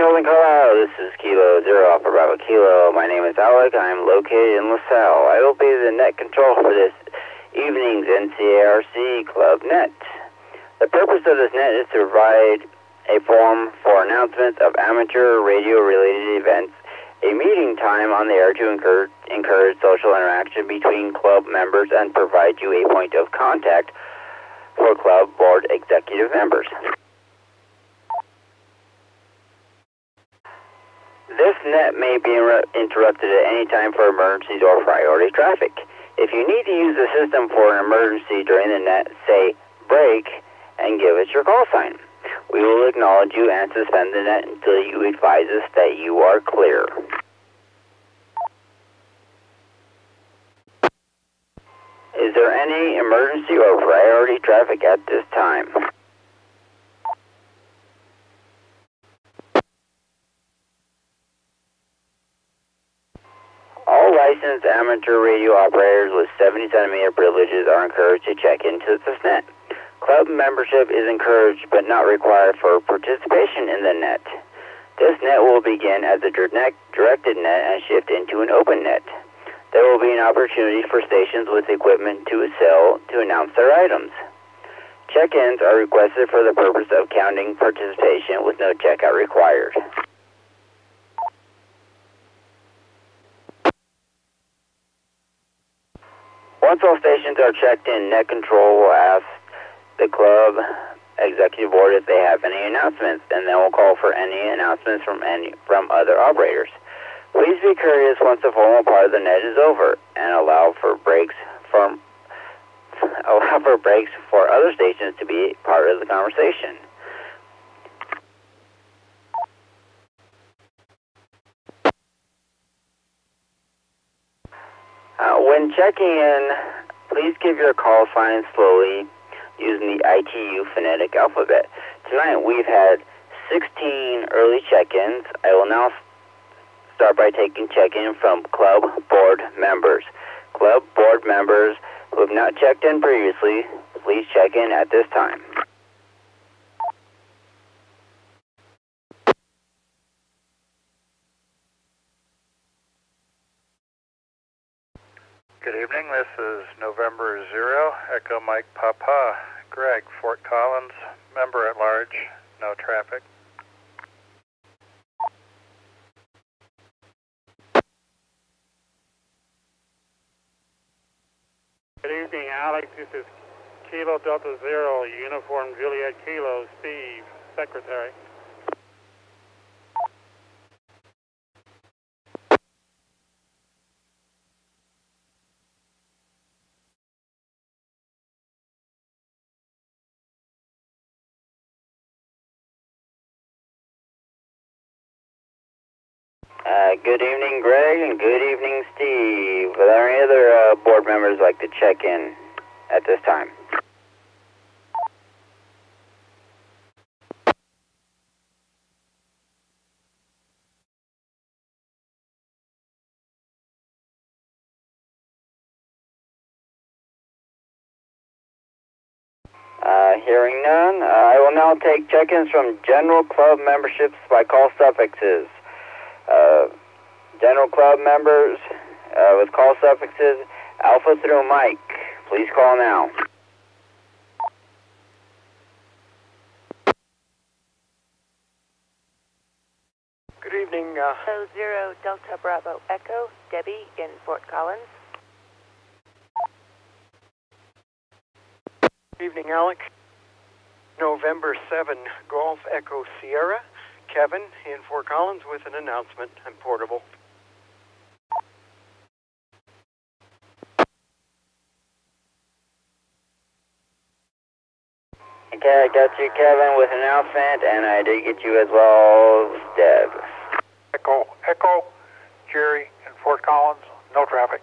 Northern Colorado. This is Kilo Zero Alpha Bravo Kilo. My name is Alec. I'm located in LaSalle. I will be the net control for this evening's NCARC Club Net. The purpose of this net is to provide a forum for announcements of amateur radio-related events, a meeting time on the air to encourage social interaction between club members and provide you a point of contact for club board executive members. This net may be interrupted at any time for emergencies or priority traffic. If you need to use the system for an emergency during the net, say break and give us your call sign. We will acknowledge you and suspend the net until you advise us that you are clear. Is there any emergency or priority traffic at this time? All licensed amateur radio operators with 70-centimeter privileges are encouraged to check into this net. Club membership is encouraged but not required for participation in the net. This net will begin as a directed net and shift into an open net. There will be an opportunity for stations with equipment to sell to announce their items. Check-ins are requested for the purpose of counting participation with no checkout required. Once all stations are checked in, Net Control will ask the club executive board if they have any announcements, and then we'll call for any announcements from other operators. Please be curious once the formal part of the net is over, and allow for breaks for other stations to be part of the conversation. When checking in, please give your call sign slowly using the ITU phonetic alphabet. Tonight we've had 16 early check-ins. I will now start by taking check-in from club board members. Club board members who have not checked in previously, please check in at this time. Good evening, this is November 0, Echo Mike Papa, Greg, Fort Collins, member at large, no traffic. Good evening, Alex. This is Kilo Delta Zero, Uniform Juliet Kilo, Steve, Secretary. Good evening, Greg, and good evening, Steve. Are there any other board members like to check in at this time? Hearing none, I will now take check-ins from general club memberships by call suffixes. General club members with call suffixes Alpha through Mike, please call now. Good evening. Zero Delta Bravo Echo, Debbie in Fort Collins. Good evening, Alex. November 7, Golf Echo Sierra, Kevin in Fort Collins with an announcement. I'm portable. Okay, I got you, Kevin, with an announcement, and I did get you as well, Deb. Echo, Jerry in Fort Collins, no traffic.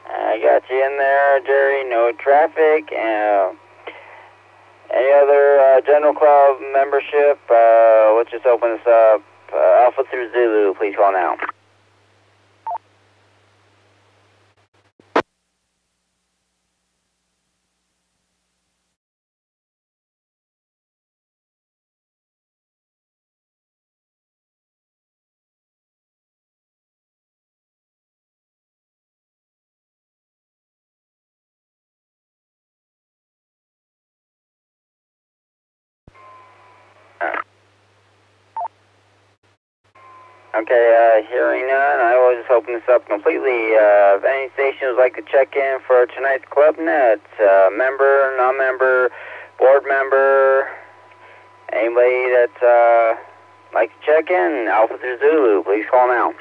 I got you in there, Jerry, no traffic. Any other general club membership? Let's just open this up. Alpha through Zulu, please call now. Okay, hearing none, I will just open this up completely. If any station would like to check in for tonight's Club Net, member, non-member, board member, anybody that's like to check in, Alpha to Zulu, please call now.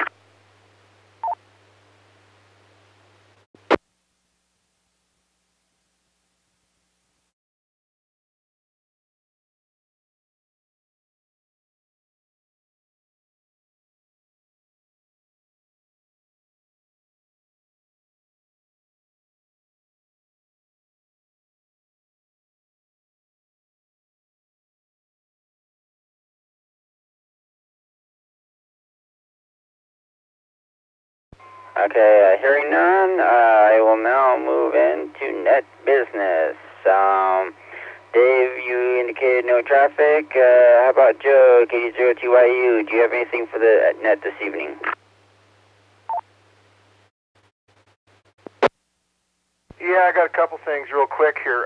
Okay, hearing none, I will now move into net business. Dave, you indicated no traffic. How about Joe, KD0TYU? Do you have anything for the net this evening? Yeah, I got a couple things real quick here.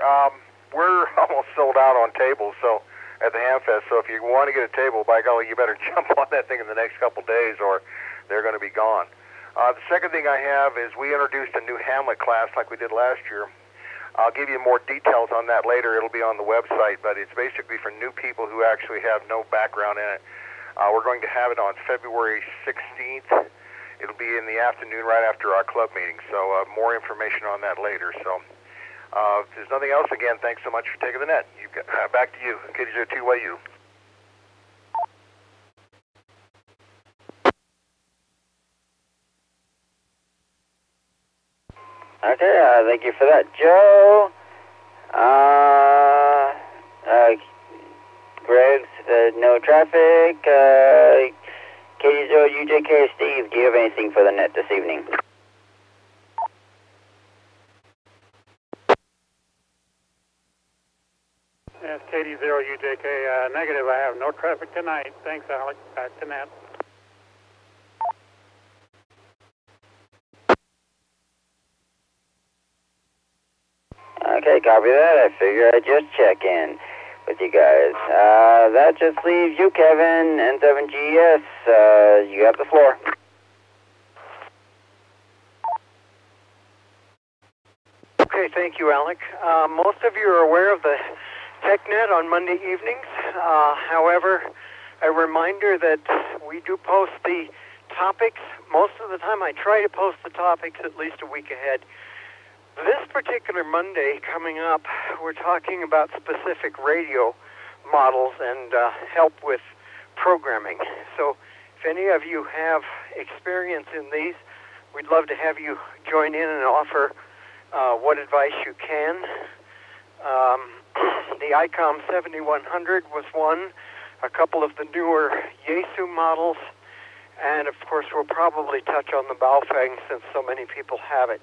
We're almost sold out on tables, so at the Hamfest. So if you want to get a table, by golly, you better jump on that thing in the next couple days, or they're going to be gone. The second thing I have is we introduced a new Hamlet class like we did last year. I'll give you more details on that later. It'll be on the website, but it's basically for new people who actually have no background in it. We're going to have it on February 16th. It'll be in the afternoon right after our club meeting, so more information on that later. So if there's nothing else, again, thanks so much for taking the net. Back to you, KD02YU. Okay, thank you for that, Joe. Greg's no traffic. KD0, UJK, Steve, do you have anything for the net this evening? Yes, KD0, UJK, negative. I have no traffic tonight. Thanks, Alex. Back to net. Okay, copy that. I figure I'd just check in with you guys. That just leaves you, Kevin, N7GS. You have the floor. Okay, thank you, Alec. Most of you are aware of the TechNet on Monday evenings. However, a reminder that we do post the topics. Most of the time I try to post the topics at least a week ahead. This particular Monday coming up, we're talking about specific radio models and help with programming. So if any of you have experience in these, we'd love to have you join in and offer what advice you can. The ICOM 7100 was one, a couple of the newer Yaesu models, and of course we'll probably touch on the Baofeng since so many people have it.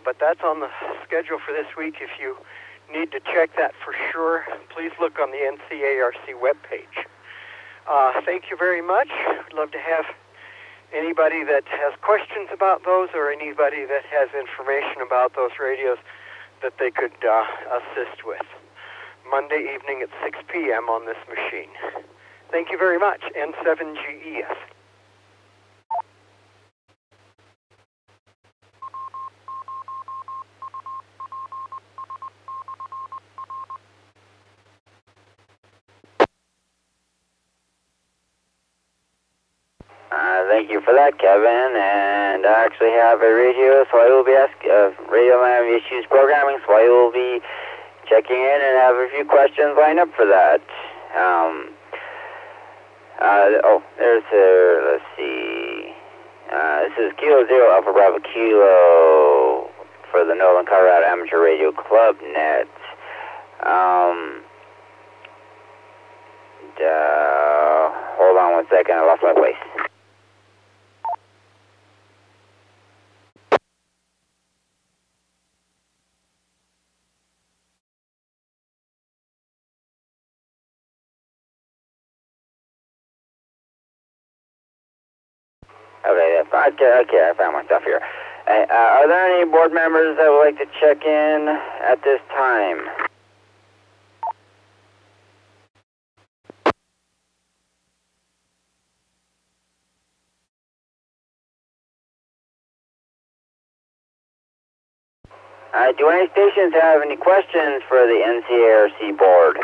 But that's on the schedule for this week. If you need to check that for sure, please look on the NCARC webpage. Thank you very much. I'd love to have anybody that has questions about those or anybody that has information about those radios that they could assist with. Monday evening at 6 p.m. on this machine. Thank you very much. N7GES. Thank you for that, Kevin. And I actually have a radio, so I will be asking radio man issues programming, so I will be checking in and have a few questions lined up for that. Let's see. This is Kilo Zero Alpha Bravo Kilo for the Nolan, Colorado Amateur Radio Club Net. Hold on 1 second, I lost my place. Okay, I found my stuff here. Are there any board members that would like to check in at this time? Do any stations have any questions for the NCARC board?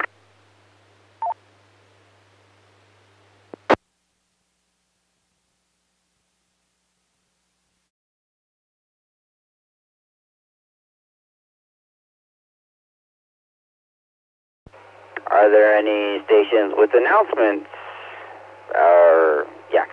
Are there any stations with announcements? Yeah.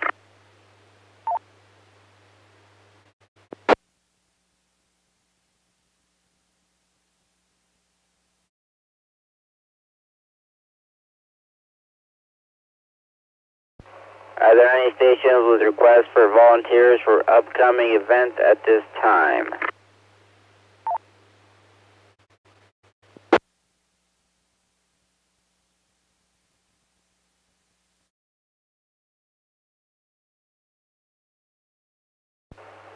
Are there any stations with requests for volunteers for upcoming events at this time?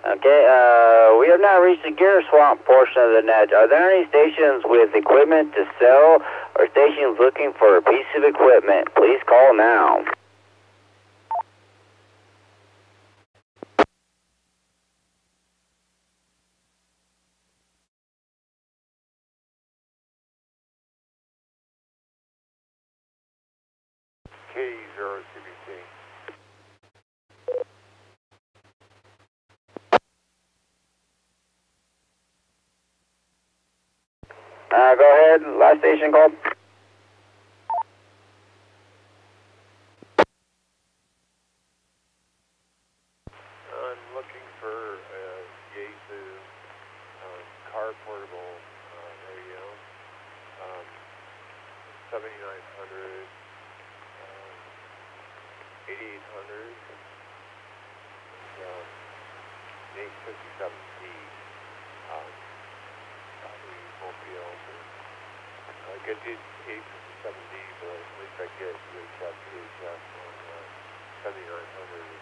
Okay, we have now reached the gear swamp portion of the net. Are there any stations with equipment to sell or stations looking for a piece of equipment? Please call now. K0CBC. Go ahead, last station called. I'm looking for a Yaesu car portable radio, 7900, 8800, 857D. Probably won't be able to get the 857D, but at least I get UHF, PHF on 7900 and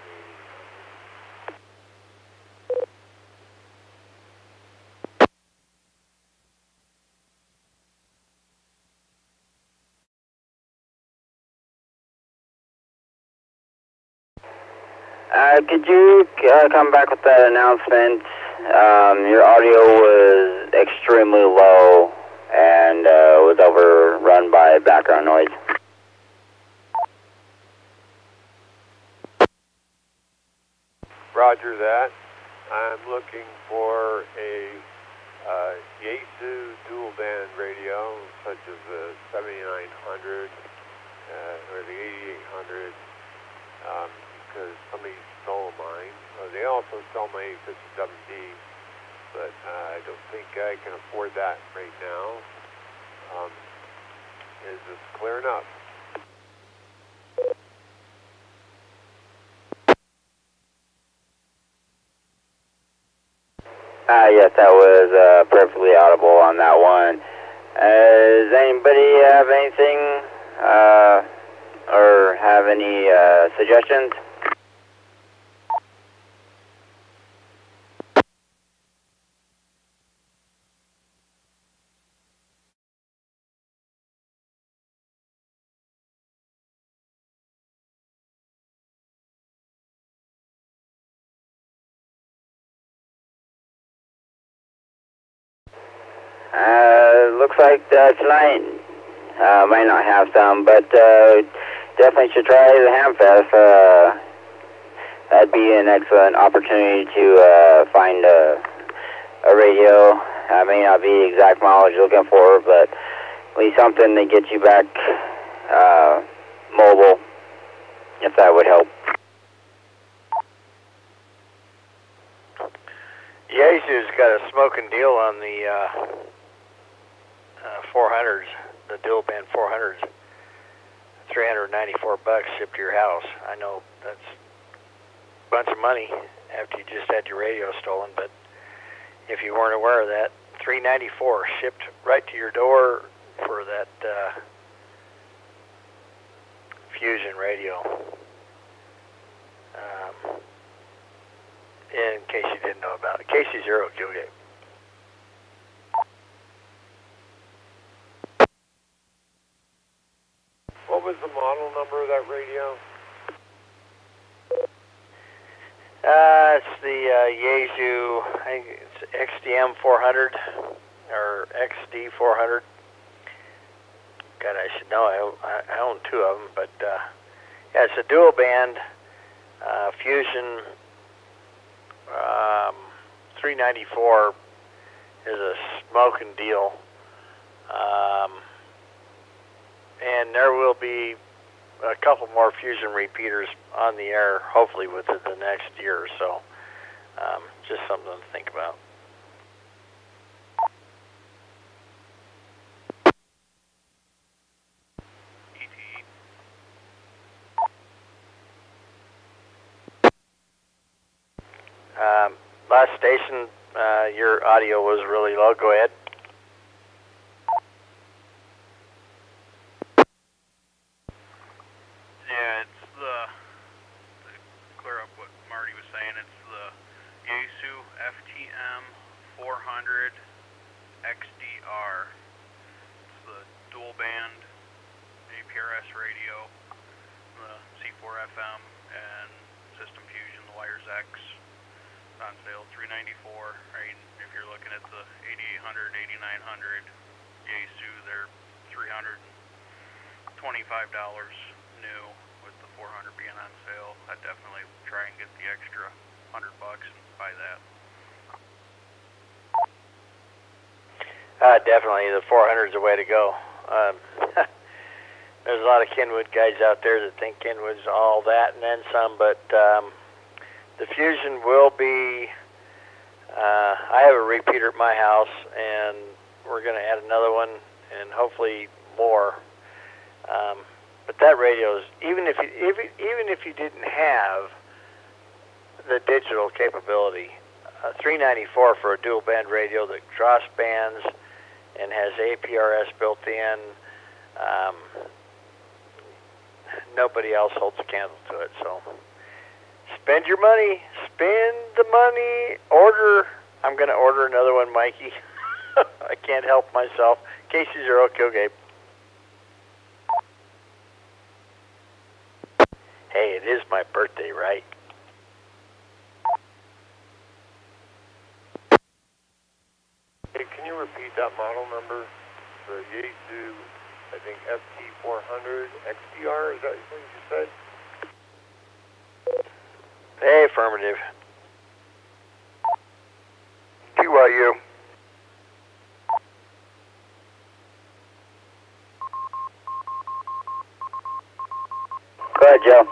8800. Could you come back with that announcement? Your audio was extremely low and was overrun by background noise. Roger that. I'm looking for a Yaesu dual band radio, such as the 7900 or the 8800, because somebody stole mine. They also stole my 857D, but I don't think I can afford that right now. Is this clear enough? Yes, that was perfectly audible on that one. Does anybody have anything or have any suggestions? Looks like tonight might not have some, but definitely should try the Hamfest. That'd be an excellent opportunity to find a radio. May not be the exact mileage you're looking for, but at least something to get you back mobile, if that would help. Yaesu's got a smoking deal on the 400s, the dual band 400s. $394 shipped to your house. I know that's a bunch of money after you just had your radio stolen, but if you weren't aware of that, $394 shipped right to your door for that Fusion radio. In case you didn't know about it. KC0 Juliet. What was the model number of that radio? It's the Yaesu, I think it's XDM 400. or XD400. God, I should know. I own two of them, but yeah, it's a dual band Fusion 394 is a smoking deal, and there will be a couple more Fusion repeaters on the air, hopefully within the next year or so. Just something to think about. Last station, your audio was really low. Go ahead. Yeah, it's to clear up what Marty was saying, it's the Yaesu FTM 400 XDR. It's the dual band APRS radio, the C4 FM, and System Fusion, the Wires X. On sale, $394. Right, if you're looking at the 8800, 8900 Yaesu, they're $325 new, with the 400 being on sale. I'd definitely try and get the extra $100 and buy that. Definitely, the 400 is the way to go. There's a lot of Kenwood guys out there that think Kenwood's all that and then some, but the Fusion will be, I have a repeater at my house, and we're going to add another one, and hopefully more. But that radio is, even if you didn't have the digital capability, 394 for a dual band radio that cross bands and has APRS built in, nobody else holds a candle to it. So spend your money, spend the money, order. I'm going to order another one, Mikey. I can't help myself. KC0, Gabe. Hey, it is my birthday, right? Hey, can you repeat that model number? The Yaesu, I think FT400 XDR, is that what you said? Hey, affirmative. TYU. Go ahead, Joe.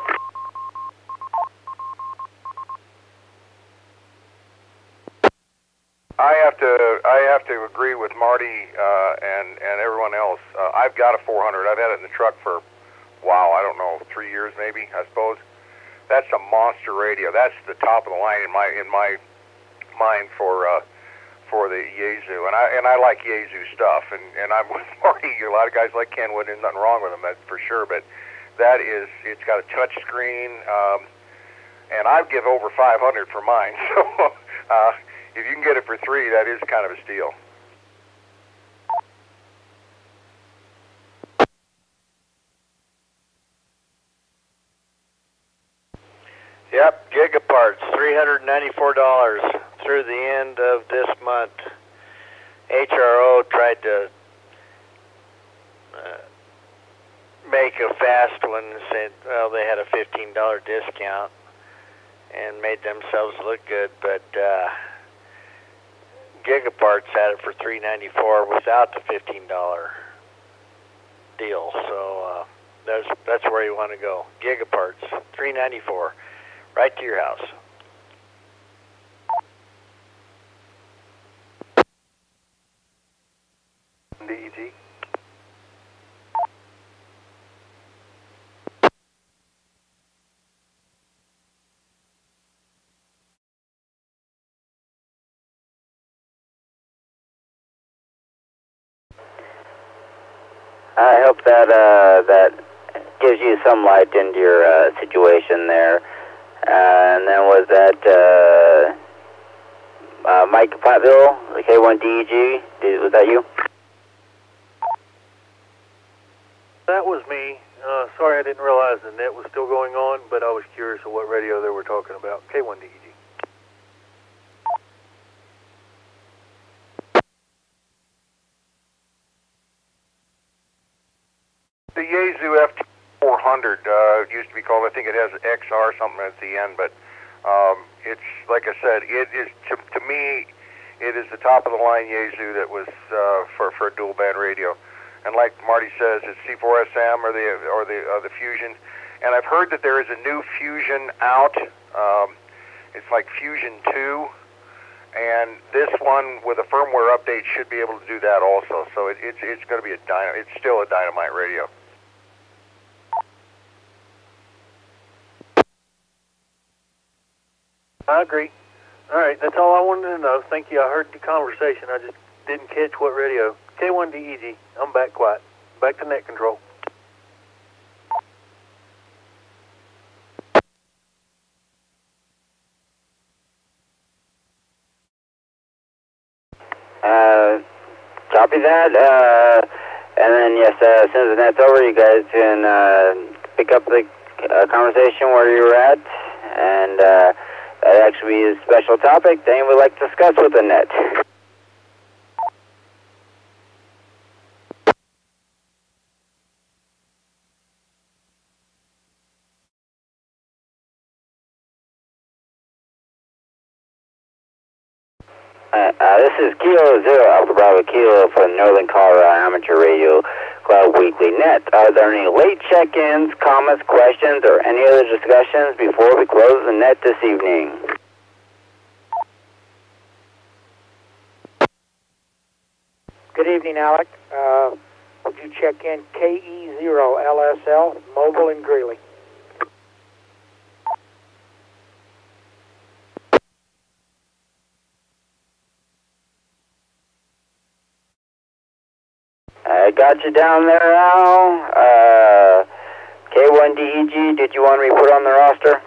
I have to agree with Marty and everyone else. I've got a 400. I've had it in the truck for, wow, I don't know, 3 years maybe, I suppose. That's a monster radio. That's the top of the line in my mind for the Yaesu, and I like Yaesu stuff. And I'm with Marty. A lot of guys like Kenwood. There's nothing wrong with them, that's for sure. But that is, it's got a touch screen, and I'd give over 500 for mine. So if you can get it for $3, that is kind of a steal. Yep, Gigaparts, $394 through the end of this month. HRO tried to make a fast one and said, well, they had a $15 discount and made themselves look good, but Gigaparts had it for $394 without the $15 deal. So that's where you want to go. Gigaparts, $394. Right to your house. DEG. I hope that that gives you some light into your situation there. And then was that Mike Platteville, the K1DEG? Was that you? That was me. Sorry I didn't realize the net was still going on, but I was curious of what radio they were talking about. K1DEG. the Yaesu FT400. It used to be called, I think it has XR something at the end, but it's, like I said, it is, to me, it is the top of the line Yaesu that was for a dual band radio. And like Marty says, it's C4SM or the Fusion. And I've heard that there is a new Fusion out. It's like Fusion 2. And this one with a firmware update should be able to do that also. So it's going to be it's still a dynamite radio. I agree. All right, that's all I wanted to know. Thank you. I heard the conversation. I just didn't catch what radio. K1DEG. I'm back quiet. Back to net control. Copy that. And then, yes, as soon as the net's over, you guys can pick up the conversation where you were at. And that actually is a special topic that we like to discuss with the net. This is Kilo Zero Alpha Bravo Kilo for the Northern Colorado Amateur Radio Club Weekly Net. Are there any late check-ins, comments, questions, or any other discussions before we close the net this evening? Good evening, Alec. Would you check in KE0LSL, Mobile in Greeley? I got you down there, Al. K1DEG, did you want me to put on the roster?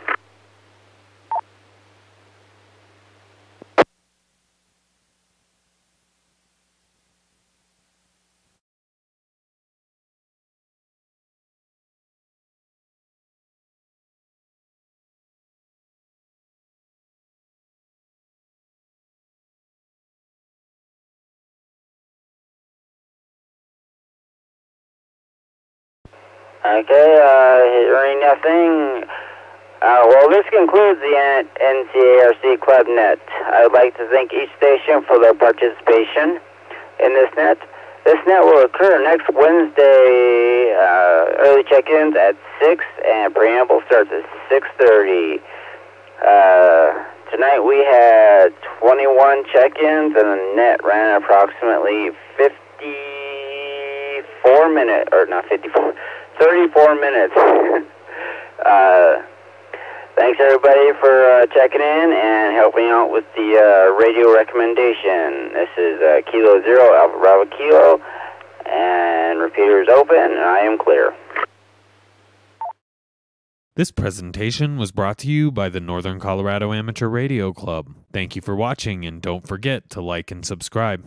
Okay, hearing nothing. Well, this concludes the NCARC Club Net. I would like to thank each station for their participation in this net. This net will occur next Wednesday. Early check-ins at 6, and preamble starts at 6:30. Tonight we had 21 check-ins, and the net ran approximately 54 minutes, or not 54. 34 minutes. Thanks everybody for checking in and helping out with the radio recommendation. This is Kilo Zero Alpha Bravo Kilo, and repeater is open, and I am clear. This presentation was brought to you by the Northern Colorado Amateur Radio Club. Thank you for watching, and don't forget to like and subscribe.